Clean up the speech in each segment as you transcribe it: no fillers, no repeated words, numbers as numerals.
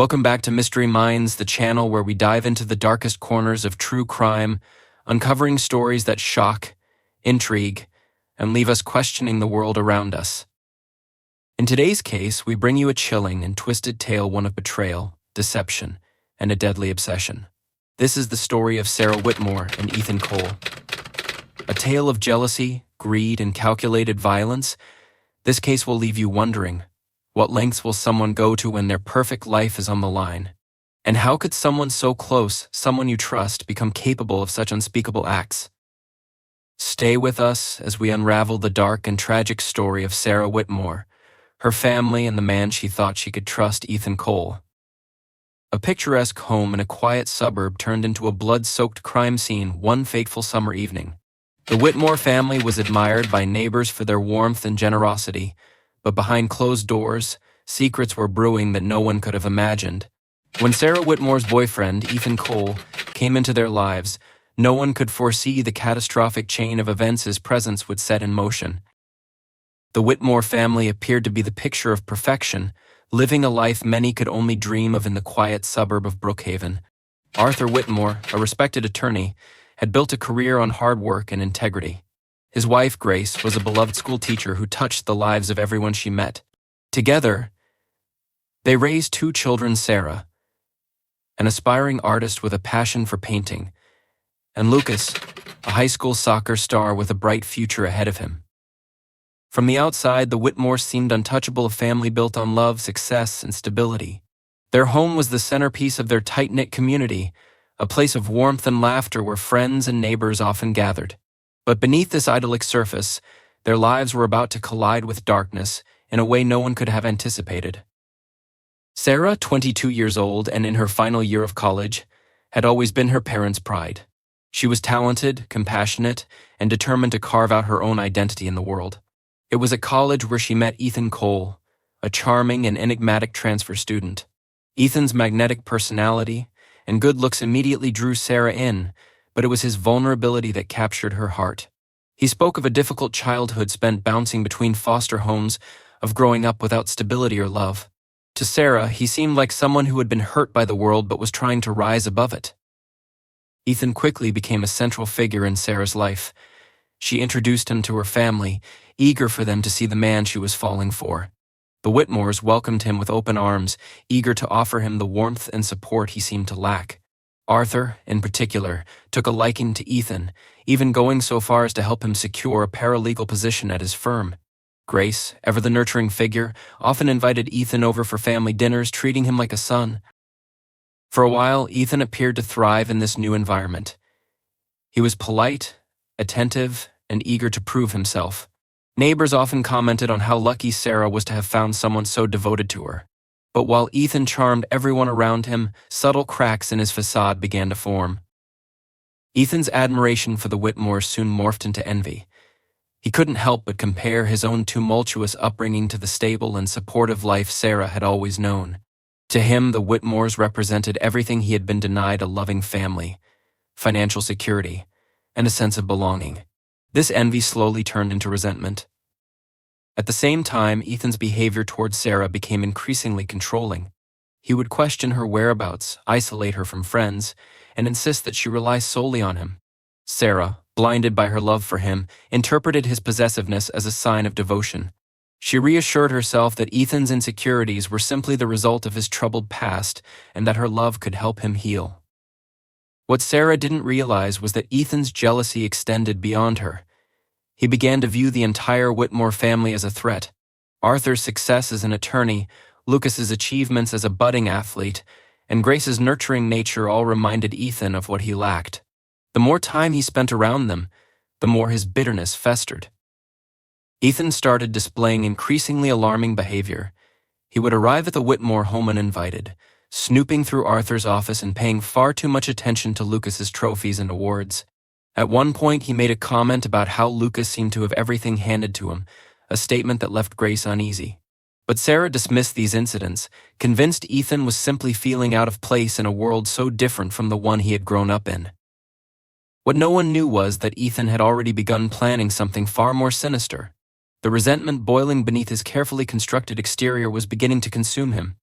Welcome back to Mystery Minds, the channel where we dive into the darkest corners of true crime, uncovering stories that shock, intrigue, and leave us questioning the world around us. In today's case, we bring you a chilling and twisted tale, one of betrayal, deception, and a deadly obsession. This is the story of Sarah Whitmore and Ethan Cole. A tale of jealousy, greed, and calculated violence. This case will leave you wondering, what lengths will someone go to when their perfect life is on the line? And how could someone so close, someone you trust, become capable of such unspeakable acts? Stay with us as we unravel the dark and tragic story of Sarah Whitmore, her family, and the man she thought she could trust, Ethan Cole. A picturesque home in a quiet suburb turned into a blood-soaked crime scene one fateful summer evening. The Whitmore family was admired by neighbors for their warmth and generosity, but behind closed doors, secrets were brewing that no one could have imagined. When Sarah Whitmore's boyfriend, Ethan Cole, came into their lives, no one could foresee the catastrophic chain of events his presence would set in motion. The Whitmore family appeared to be the picture of perfection, living a life many could only dream of in the quiet suburb of Brookhaven. Arthur Whitmore, a respected attorney, had built a career on hard work and integrity. His wife, Grace, was a beloved school teacher who touched the lives of everyone she met. Together, they raised two children, Sarah, an aspiring artist with a passion for painting, and Lucas, a high school soccer star with a bright future ahead of him. From the outside, the Whitmores seemed untouchable, a family built on love, success, and stability. Their home was the centerpiece of their tight-knit community, a place of warmth and laughter where friends and neighbors often gathered. But beneath this idyllic surface, their lives were about to collide with darkness in a way no one could have anticipated. Sarah, 22 years old and in her final year of college, had always been her parents' pride. She was talented, compassionate, and determined to carve out her own identity in the world. It was at college where she met Ethan Cole, a charming and enigmatic transfer student. Ethan's magnetic personality and good looks immediately drew Sarah in, but it was his vulnerability that captured her heart. He spoke of a difficult childhood spent bouncing between foster homes, of growing up without stability or love. To Sarah, he seemed like someone who had been hurt by the world but was trying to rise above it. Ethan quickly became a central figure in Sarah's life. She introduced him to her family, eager for them to see the man she was falling for. The Whitmores welcomed him with open arms, eager to offer him the warmth and support he seemed to lack. Arthur, in particular, took a liking to Ethan, even going so far as to help him secure a paralegal position at his firm. Grace, ever the nurturing figure, often invited Ethan over for family dinners, treating him like a son. For a while, Ethan appeared to thrive in this new environment. He was polite, attentive, and eager to prove himself. Neighbors often commented on how lucky Sarah was to have found someone so devoted to her. But while Ethan charmed everyone around him, subtle cracks in his facade began to form. Ethan's admiration for the Whitmores soon morphed into envy. He couldn't help but compare his own tumultuous upbringing to the stable and supportive life Sarah had always known. To him, the Whitmores represented everything he had been denied: a loving family, financial security, and a sense of belonging. This envy slowly turned into resentment. At the same time, Ethan's behavior towards Sarah became increasingly controlling. He would question her whereabouts, isolate her from friends, and insist that she rely solely on him. Sarah, blinded by her love for him, interpreted his possessiveness as a sign of devotion. She reassured herself that Ethan's insecurities were simply the result of his troubled past and that her love could help him heal. What Sarah didn't realize was that Ethan's jealousy extended beyond her. He began to view the entire Whitmore family as a threat. Arthur's success as an attorney, Lucas's achievements as a budding athlete, and Grace's nurturing nature all reminded Ethan of what he lacked. The more time he spent around them, the more his bitterness festered. Ethan started displaying increasingly alarming behavior. He would arrive at the Whitmore home uninvited, snooping through Arthur's office and paying far too much attention to Lucas's trophies and awards. At one point, he made a comment about how Lucas seemed to have everything handed to him, a statement that left Grace uneasy. But Sarah dismissed these incidents, convinced Ethan was simply feeling out of place in a world so different from the one he had grown up in. What no one knew was that Ethan had already begun planning something far more sinister. The resentment boiling beneath his carefully constructed exterior was beginning to consume him.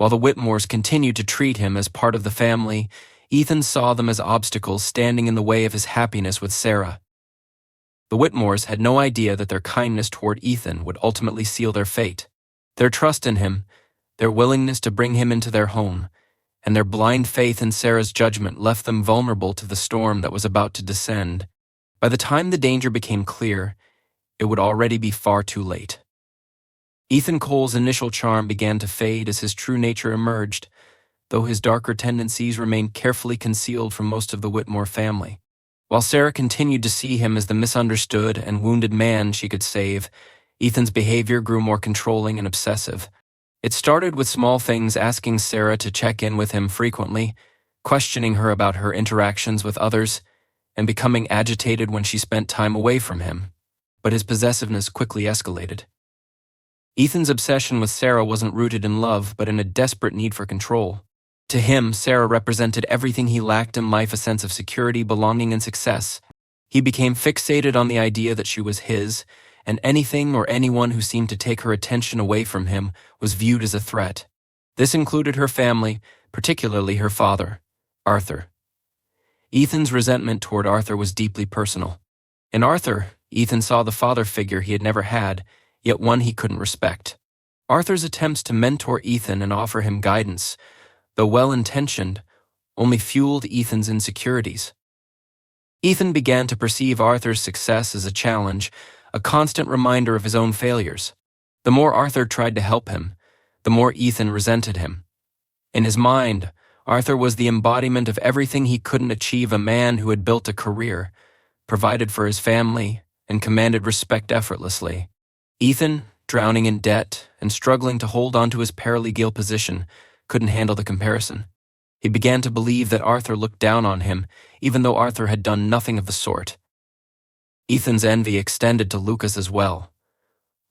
While the Whitmores continued to treat him as part of the family, Ethan saw them as obstacles standing in the way of his happiness with Sarah. The Whitmores had no idea that their kindness toward Ethan would ultimately seal their fate. Their trust in him, their willingness to bring him into their home, and their blind faith in Sarah's judgment left them vulnerable to the storm that was about to descend. By the time the danger became clear, it would already be far too late. Ethan Cole's initial charm began to fade as his true nature emerged, though his darker tendencies remained carefully concealed from most of the Whitmore family. While Sarah continued to see him as the misunderstood and wounded man she could save, Ethan's behavior grew more controlling and obsessive. It started with small things, asking Sarah to check in with him frequently, questioning her about her interactions with others, and becoming agitated when she spent time away from him. But his possessiveness quickly escalated. Ethan's obsession with Sarah wasn't rooted in love, but in a desperate need for control. To him, Sarah represented everything he lacked in life: a sense of security, belonging, and success. He became fixated on the idea that she was his, and anything or anyone who seemed to take her attention away from him was viewed as a threat. This included her family, particularly her father, Arthur. Ethan's resentment toward Arthur was deeply personal. In Arthur, Ethan saw the father figure he had never had, yet one he couldn't respect. Arthur's attempts to mentor Ethan and offer him guidance, though well-intentioned, only fueled Ethan's insecurities. Ethan began to perceive Arthur's success as a challenge, a constant reminder of his own failures. The more Arthur tried to help him, the more Ethan resented him. In his mind, Arthur was the embodiment of everything he couldn't achieve: a man who had built a career, provided for his family, and commanded respect effortlessly. Ethan, drowning in debt and struggling to hold on to his paralegal position, couldn't handle the comparison. He began to believe that Arthur looked down on him, even though Arthur had done nothing of the sort. Ethan's envy extended to Lucas as well.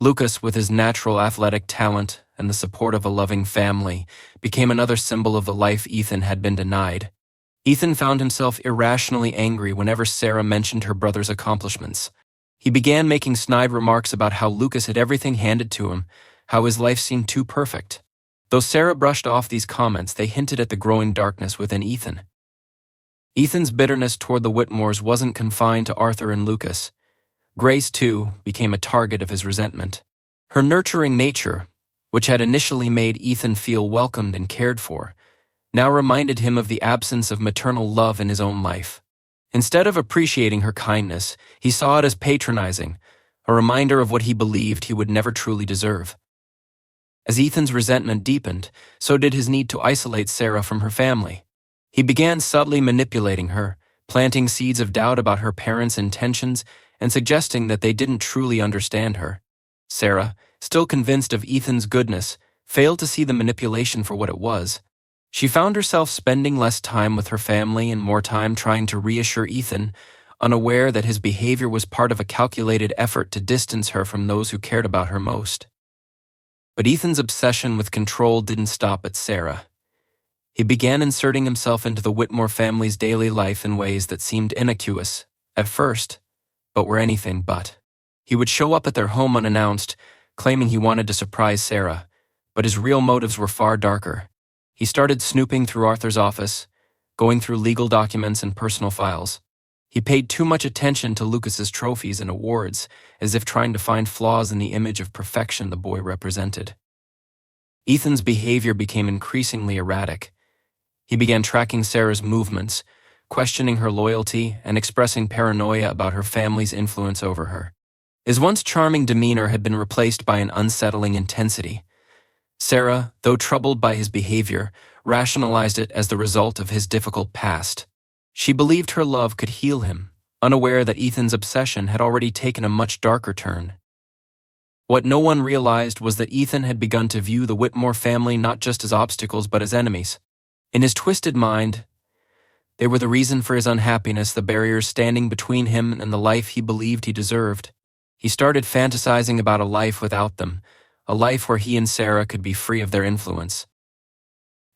Lucas, with his natural athletic talent and the support of a loving family, became another symbol of the life Ethan had been denied. Ethan found himself irrationally angry whenever Sarah mentioned her brother's accomplishments. He began making snide remarks about how Lucas had everything handed to him, how his life seemed too perfect. Though Sarah brushed off these comments, they hinted at the growing darkness within Ethan. Ethan's bitterness toward the Whitmores wasn't confined to Arthur and Lucas. Grace, too, became a target of his resentment. Her nurturing nature, which had initially made Ethan feel welcomed and cared for, now reminded him of the absence of maternal love in his own life. Instead of appreciating her kindness, he saw it as patronizing, a reminder of what he believed he would never truly deserve. As Ethan's resentment deepened, so did his need to isolate Sarah from her family. He began subtly manipulating her, planting seeds of doubt about her parents' intentions and suggesting that they didn't truly understand her. Sarah, still convinced of Ethan's goodness, failed to see the manipulation for what it was. She found herself spending less time with her family and more time trying to reassure Ethan, unaware that his behavior was part of a calculated effort to distance her from those who cared about her most. But Ethan's obsession with control didn't stop at Sarah. He began inserting himself into the Whitmore family's daily life in ways that seemed innocuous at first, but were anything but. He would show up at their home unannounced, claiming he wanted to surprise Sarah, but his real motives were far darker. He started snooping through Arthur's office, going through legal documents and personal files. He paid too much attention to Lucas's trophies and awards, as if trying to find flaws in the image of perfection the boy represented. Ethan's behavior became increasingly erratic. He began tracking Sarah's movements, questioning her loyalty, and expressing paranoia about her family's influence over her. His once charming demeanor had been replaced by an unsettling intensity. Sarah, though troubled by his behavior, rationalized it as the result of his difficult past. She believed her love could heal him, unaware that Ethan's obsession had already taken a much darker turn. What no one realized was that Ethan had begun to view the Whitmore family not just as obstacles but as enemies. In his twisted mind, they were the reason for his unhappiness, the barriers standing between him and the life he believed he deserved. He started fantasizing about a life without them, a life where he and Sarah could be free of their influence.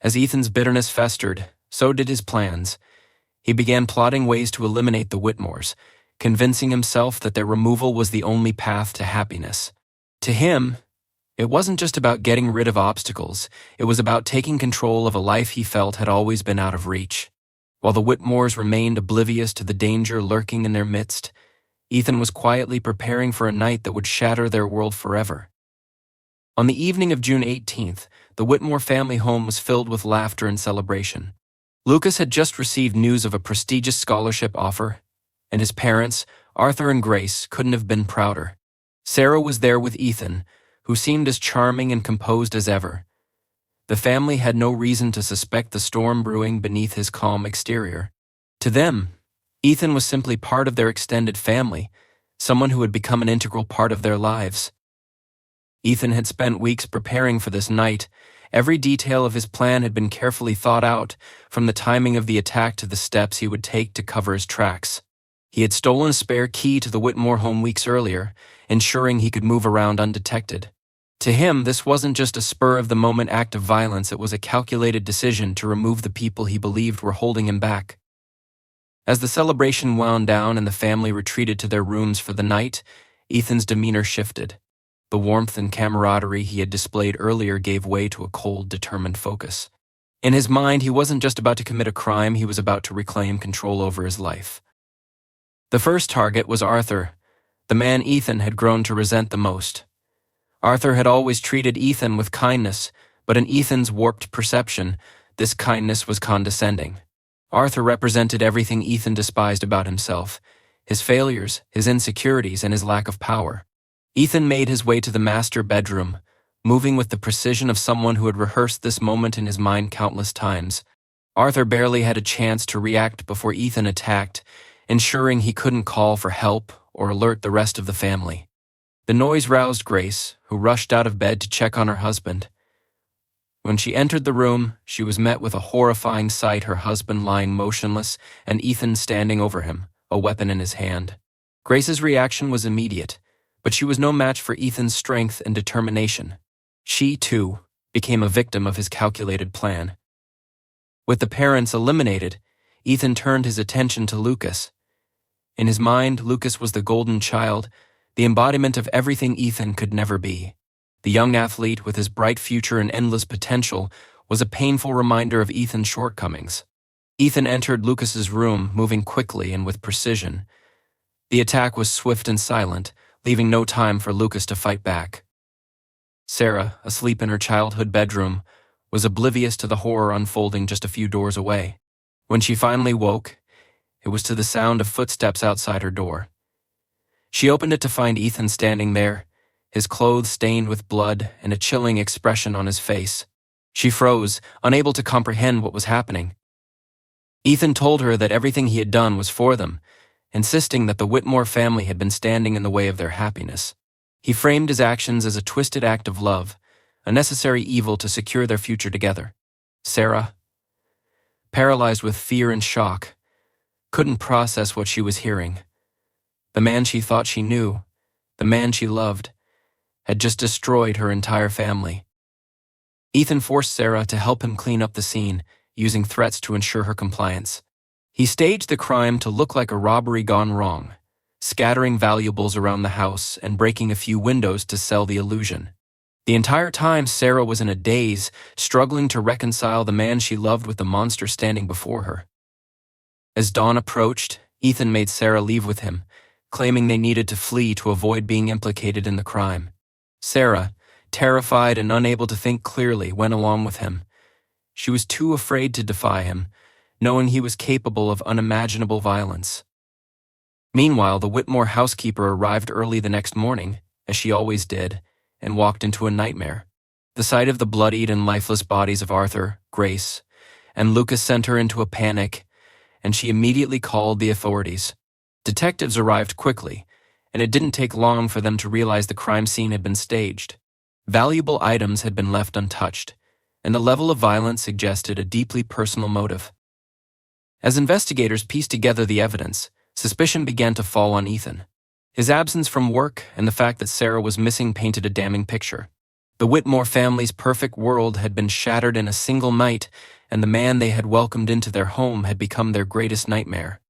As Ethan's bitterness festered, so did his plans. He began plotting ways to eliminate the Whitmores, convincing himself that their removal was the only path to happiness. To him, It wasn't just about getting rid of obstacles, it was about taking control of a life he felt had always been out of reach. While the Whitmores remained oblivious to the danger lurking in their midst, Ethan was quietly preparing for a night that would shatter their world forever. On the evening of June 18th, the Whitmore family home was filled with laughter and celebration. Lucas had just received news of a prestigious scholarship offer, and his parents, Arthur and Grace, couldn't have been prouder. Sarah was there with Ethan, who seemed as charming and composed as ever. The family had no reason to suspect the storm brewing beneath his calm exterior. To them, Ethan was simply part of their extended family, someone who had become an integral part of their lives. Ethan had spent weeks preparing for this night. Every detail of his plan had been carefully thought out, from the timing of the attack to the steps he would take to cover his tracks. He had stolen a spare key to the Whitmore home weeks earlier, ensuring he could move around undetected. To him, this wasn't just a spur-of-the-moment act of violence, it was a calculated decision to remove the people he believed were holding him back. As the celebration wound down and the family retreated to their rooms for the night, Ethan's demeanor shifted. The warmth and camaraderie he had displayed earlier gave way to a cold, determined focus. In his mind, he wasn't just about to commit a crime, he was about to reclaim control over his life. The first target was Arthur, the man Ethan had grown to resent the most. Arthur had always treated Ethan with kindness, but in Ethan's warped perception, this kindness was condescending. Arthur represented everything Ethan despised about himself, his failures, his insecurities, and his lack of power. Ethan made his way to the master bedroom, moving with the precision of someone who had rehearsed this moment in his mind countless times. Arthur barely had a chance to react before Ethan attacked, ensuring he couldn't call for help or alert the rest of the family. The noise roused Grace, who rushed out of bed to check on her husband. When she entered the room, she was met with a horrifying sight: her husband lying motionless and Ethan standing over him, a weapon in his hand. Grace's reaction was immediate, but she was no match for Ethan's strength and determination. She, too, became a victim of his calculated plan. With the parents eliminated, Ethan turned his attention to Lucas. In his mind, Lucas was the golden child, the embodiment of everything Ethan could never be. The young athlete, with his bright future and endless potential, was a painful reminder of Ethan's shortcomings. Ethan entered Lucas's room, moving quickly and with precision. The attack was swift and silent, leaving no time for Lucas to fight back. Sarah, asleep in her childhood bedroom, was oblivious to the horror unfolding just a few doors away. When she finally woke, it was to the sound of footsteps outside her door. She opened it to find Ethan standing there, his clothes stained with blood and a chilling expression on his face. She froze, unable to comprehend what was happening. Ethan told her that everything he had done was for them, insisting that the Whitmore family had been standing in the way of their happiness. He framed his actions as a twisted act of love, a necessary evil to secure their future together. Sarah, paralyzed with fear and shock, couldn't process what she was hearing. The man she thought she knew, the man she loved, had just destroyed her entire family. Ethan forced Sarah to help him clean up the scene, using threats to ensure her compliance. He staged the crime to look like a robbery gone wrong, scattering valuables around the house and breaking a few windows to sell the illusion. The entire time, Sarah was in a daze, struggling to reconcile the man she loved with the monster standing before her. As dawn approached, Ethan made Sarah leave with him, claiming they needed to flee to avoid being implicated in the crime. Sarah, terrified and unable to think clearly, went along with him. She was too afraid to defy him, knowing he was capable of unimaginable violence. Meanwhile, the Whitmore housekeeper arrived early the next morning, as she always did, and walked into a nightmare. The sight of the bloodied and lifeless bodies of Arthur, Grace, and Lucas sent her into a panic, and she immediately called the authorities. Detectives arrived quickly, and it didn't take long for them to realize the crime scene had been staged. Valuable items had been left untouched, and the level of violence suggested a deeply personal motive. As investigators pieced together the evidence, suspicion began to fall on Ethan. His absence from work and the fact that Sarah was missing painted a damning picture. The Whitmore family's perfect world had been shattered in a single night, and the man they had welcomed into their home had become their greatest nightmare.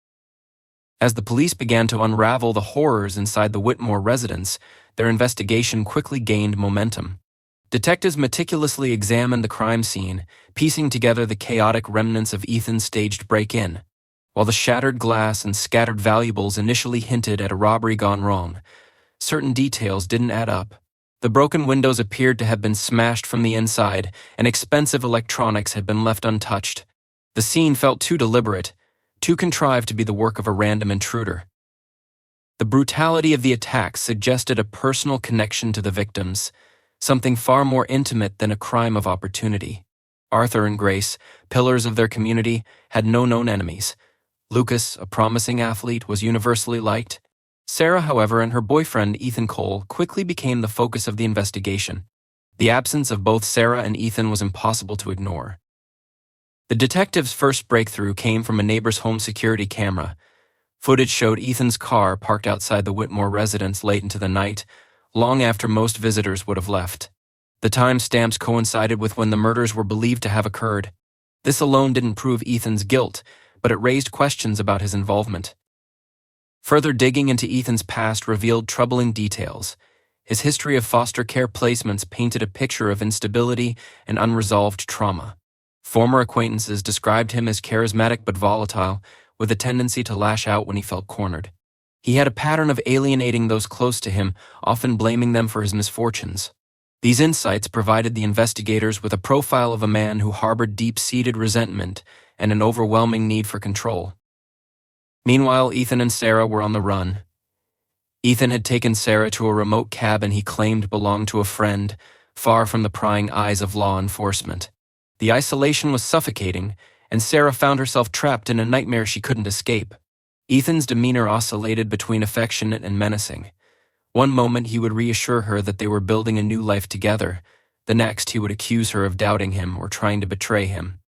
As the police began to unravel the horrors inside the Whitmore residence, their investigation quickly gained momentum. Detectives meticulously examined the crime scene, piecing together the chaotic remnants of Ethan's staged break-in. While the shattered glass and scattered valuables initially hinted at a robbery gone wrong, certain details didn't add up. The broken windows appeared to have been smashed from the inside, and expensive electronics had been left untouched. The scene felt too deliberate, too contrived to be the work of a random intruder. The brutality of the attacks suggested a personal connection to the victims, something far more intimate than a crime of opportunity. Arthur and Grace, pillars of their community, had no known enemies. Lucas, a promising athlete, was universally liked. Sarah, however, and her boyfriend, Ethan Cole, quickly became the focus of the investigation. The absence of both Sarah and Ethan was impossible to ignore. The detectives' first breakthrough came from a neighbor's home security camera. Footage showed Ethan's car parked outside the Whitmore residence late into the night, long after most visitors would have left. The timestamps coincided with when the murders were believed to have occurred. This alone didn't prove Ethan's guilt, but it raised questions about his involvement. Further digging into Ethan's past revealed troubling details. His history of foster care placements painted a picture of instability and unresolved trauma. Former acquaintances described him as charismatic but volatile, with a tendency to lash out when he felt cornered. He had a pattern of alienating those close to him, often blaming them for his misfortunes. These insights provided the investigators with a profile of a man who harbored deep-seated resentment and an overwhelming need for control. Meanwhile, Ethan and Sarah were on the run. Ethan had taken Sarah to a remote cabin he claimed belonged to a friend, far from the prying eyes of law enforcement. The isolation was suffocating, and Sarah found herself trapped in a nightmare she couldn't escape. Ethan's demeanor oscillated between affectionate and menacing. One moment he would reassure her that they were building a new life together. The next he would accuse her of doubting him or trying to betray him.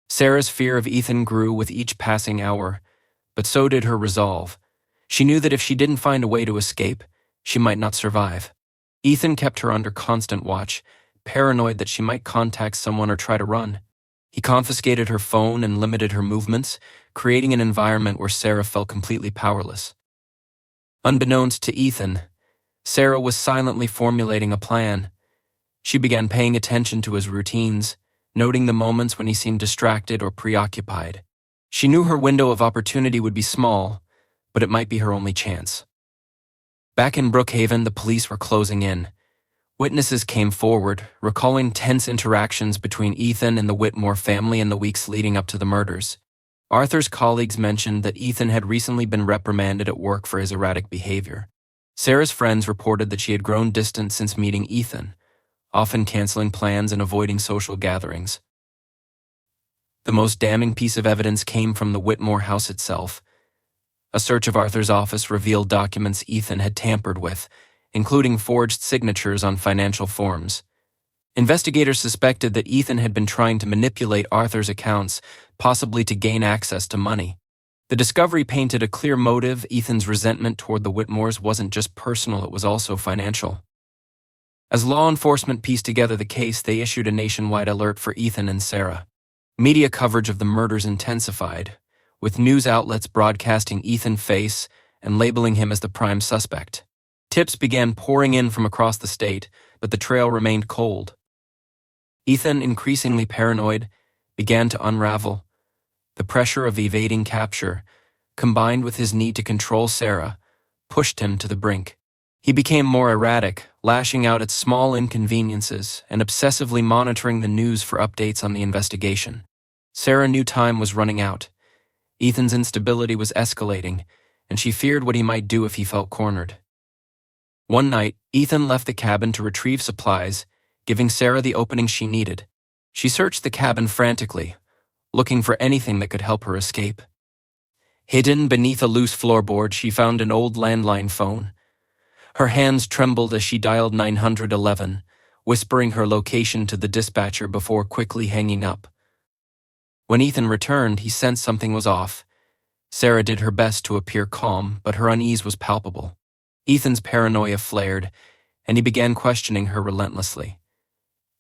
Sarah's fear of Ethan grew with each passing hour, but so did her resolve. She knew that if she didn't find a way to escape, she might not survive. Ethan kept her under constant watch, paranoid that she might contact someone or try to run. He confiscated her phone and limited her movements, creating an environment where Sarah felt completely powerless. Unbeknownst to Ethan, Sarah was silently formulating a plan. She began paying attention to his routines, noting the moments when he seemed distracted or preoccupied. She knew her window of opportunity would be small, but it might be her only chance. Back in Brookhaven, the police were closing in. Witnesses came forward, recalling tense interactions between Ethan and the Whitmore family in the weeks leading up to the murders. Arthur's colleagues mentioned that Ethan had recently been reprimanded at work for his erratic behavior. Sarah's friends reported that she had grown distant since meeting Ethan, often canceling plans and avoiding social gatherings. The most damning piece of evidence came from the Whitmore house itself. A search of Arthur's office revealed documents Ethan had tampered with, including forged signatures on financial forms. Investigators suspected that Ethan had been trying to manipulate Arthur's accounts, possibly to gain access to money. The discovery painted a clear motive. Ethan's resentment toward the Whitmores wasn't just personal, it was also financial. As law enforcement pieced together the case, they issued a nationwide alert for Ethan and Sarah. Media coverage of the murders intensified, with news outlets broadcasting Ethan's face and labeling him as the prime suspect. Tips began pouring in from across the state, but the trail remained cold. Ethan, increasingly paranoid, began to unravel. The pressure of evading capture, combined with his need to control Sarah, pushed him to the brink. He became more erratic, lashing out at small inconveniences and obsessively monitoring the news for updates on the investigation. Sarah knew time was running out. Ethan's instability was escalating, and she feared what he might do if he felt cornered. One night, Ethan left the cabin to retrieve supplies, giving Sarah the opening she needed. She searched the cabin frantically, looking for anything that could help her escape. Hidden beneath a loose floorboard, she found an old landline phone. Her hands trembled as she dialed 911, whispering her location to the dispatcher before quickly hanging up. When Ethan returned, he sensed something was off. Sarah did her best to appear calm, but her unease was palpable. Ethan's paranoia flared, and he began questioning her relentlessly.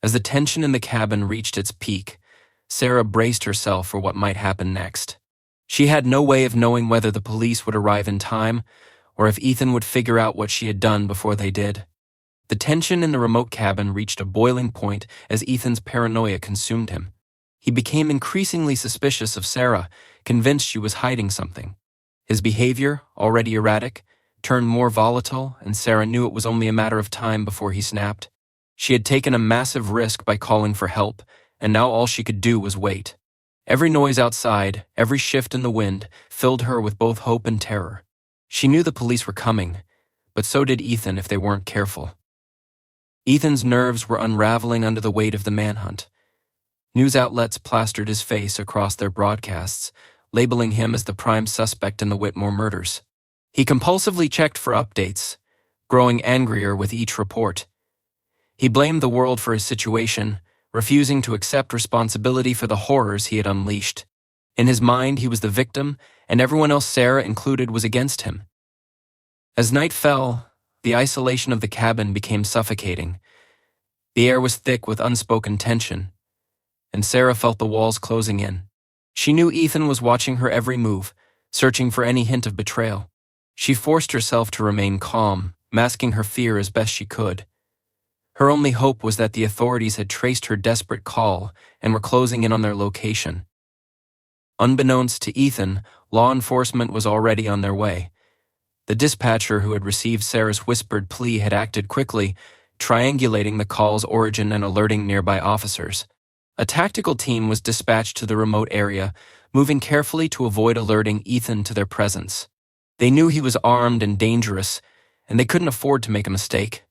As the tension in the cabin reached its peak, Sarah braced herself for what might happen next. She had no way of knowing whether the police would arrive in time, or if Ethan would figure out what she had done before they did. The tension in the remote cabin reached a boiling point as Ethan's paranoia consumed him. He became increasingly suspicious of Sarah, convinced she was hiding something. His behavior, already erratic, turned more volatile, and Sarah knew it was only a matter of time before he snapped. She had taken a massive risk by calling for help, and now all she could do was wait. Every noise outside, every shift in the wind, filled her with both hope and terror. She knew the police were coming, but so did Ethan if they weren't careful. Ethan's nerves were unraveling under the weight of the manhunt. News outlets plastered his face across their broadcasts, labeling him as the prime suspect in the Whitmore murders. He compulsively checked for updates, growing angrier with each report. He blamed the world for his situation, refusing to accept responsibility for the horrors he had unleashed. In his mind, he was the victim, and everyone else, Sarah included, was against him. As night fell, the isolation of the cabin became suffocating. The air was thick with unspoken tension, and Sarah felt the walls closing in. She knew Ethan was watching her every move, searching for any hint of betrayal. She forced herself to remain calm, masking her fear as best she could. Her only hope was that the authorities had traced her desperate call and were closing in on their location. Unbeknownst to Ethan, law enforcement was already on their way. The dispatcher who had received Sarah's whispered plea had acted quickly, triangulating the call's origin and alerting nearby officers. A tactical team was dispatched to the remote area, moving carefully to avoid alerting Ethan to their presence. They knew he was armed and dangerous, and they couldn't afford to make a mistake.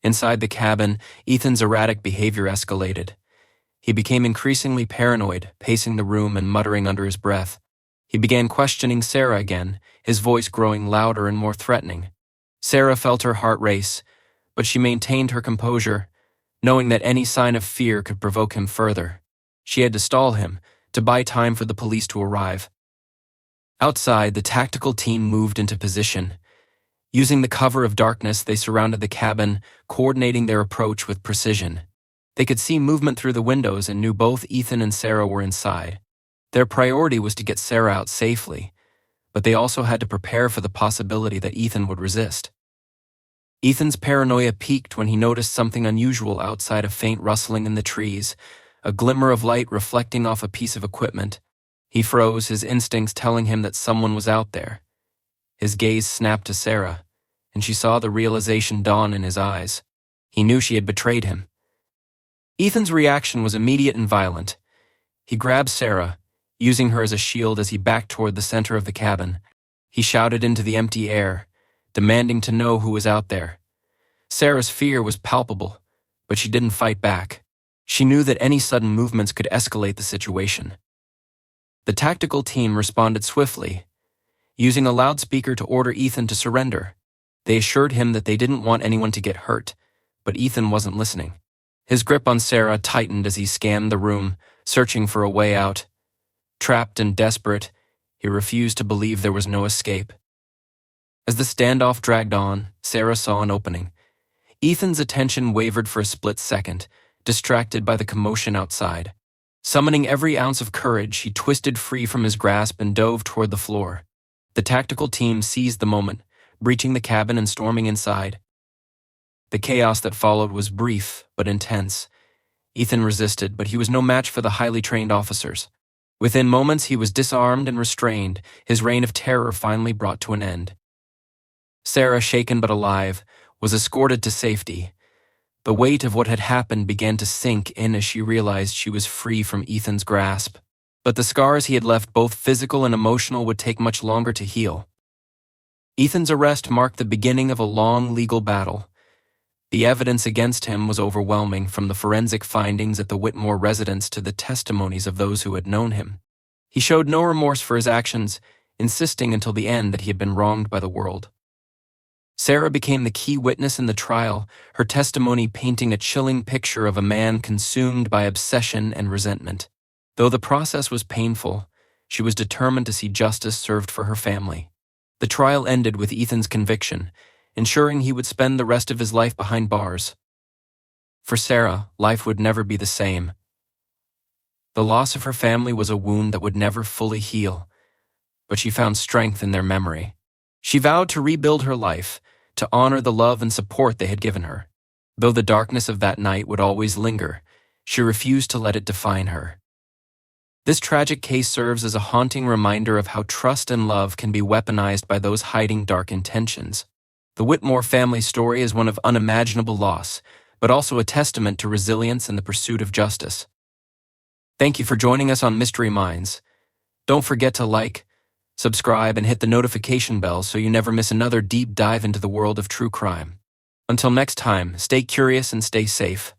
Inside the cabin, Ethan's erratic behavior escalated. He became increasingly paranoid, pacing the room and muttering under his breath. He began questioning Sarah again, his voice growing louder and more threatening. Sarah felt her heart race, but she maintained her composure, knowing that any sign of fear could provoke him further. She had to stall him, to buy time for the police to arrive. Outside, the tactical team moved into position. Using the cover of darkness, they surrounded the cabin, coordinating their approach with precision. They could see movement through the windows and knew both Ethan and Sarah were inside. Their priority was to get Sarah out safely, but they also had to prepare for the possibility that Ethan would resist. Ethan's paranoia peaked when he noticed something unusual outside, a faint rustling in the trees, a glimmer of light reflecting off a piece of equipment. He froze, his instincts telling him that someone was out there. His gaze snapped to Sarah, and she saw the realization dawn in his eyes. He knew she had betrayed him. Ethan's reaction was immediate and violent. He grabbed Sarah, using her as a shield as he backed toward the center of the cabin. He shouted into the empty air, demanding to know who was out there. Sarah's fear was palpable, but she didn't fight back. She knew that any sudden movements could escalate the situation. The tactical team responded swiftly, using a loudspeaker to order Ethan to surrender. They assured him that they didn't want anyone to get hurt, but Ethan wasn't listening. His grip on Sarah tightened as he scanned the room, searching for a way out. Trapped and desperate, he refused to believe there was no escape. As the standoff dragged on, Sarah saw an opening. Ethan's attention wavered for a split second, distracted by the commotion outside. Summoning every ounce of courage, he twisted free from his grasp and dove toward the floor. The tactical team seized the moment, breaching the cabin and storming inside. The chaos that followed was brief but intense. Ethan resisted, but he was no match for the highly trained officers. Within moments, he was disarmed and restrained, his reign of terror finally brought to an end. Sarah, shaken but alive, was escorted to safety. The weight of what had happened began to sink in as she realized she was free from Ethan's grasp. But the scars he had left, both physical and emotional, would take much longer to heal. Ethan's arrest marked the beginning of a long legal battle. The evidence against him was overwhelming, from the forensic findings at the Whitmore residence to the testimonies of those who had known him. He showed no remorse for his actions, insisting until the end that he had been wronged by the world. Sarah became the key witness in the trial, her testimony painting a chilling picture of a man consumed by obsession and resentment. Though the process was painful, she was determined to see justice served for her family. The trial ended with Ethan's conviction, ensuring he would spend the rest of his life behind bars. For Sarah, life would never be the same. The loss of her family was a wound that would never fully heal, but she found strength in their memory. She vowed to rebuild her life, to honor the love and support they had given her. Though the darkness of that night would always linger, she refused to let it define her. This tragic case serves as a haunting reminder of how trust and love can be weaponized by those hiding dark intentions. The Whitmore family story is one of unimaginable loss, but also a testament to resilience and the pursuit of justice. Thank you for joining us on Mystery Minds. Don't forget to like, subscribe, and hit the notification bell so you never miss another deep dive into the world of true crime. Until next time, stay curious and stay safe.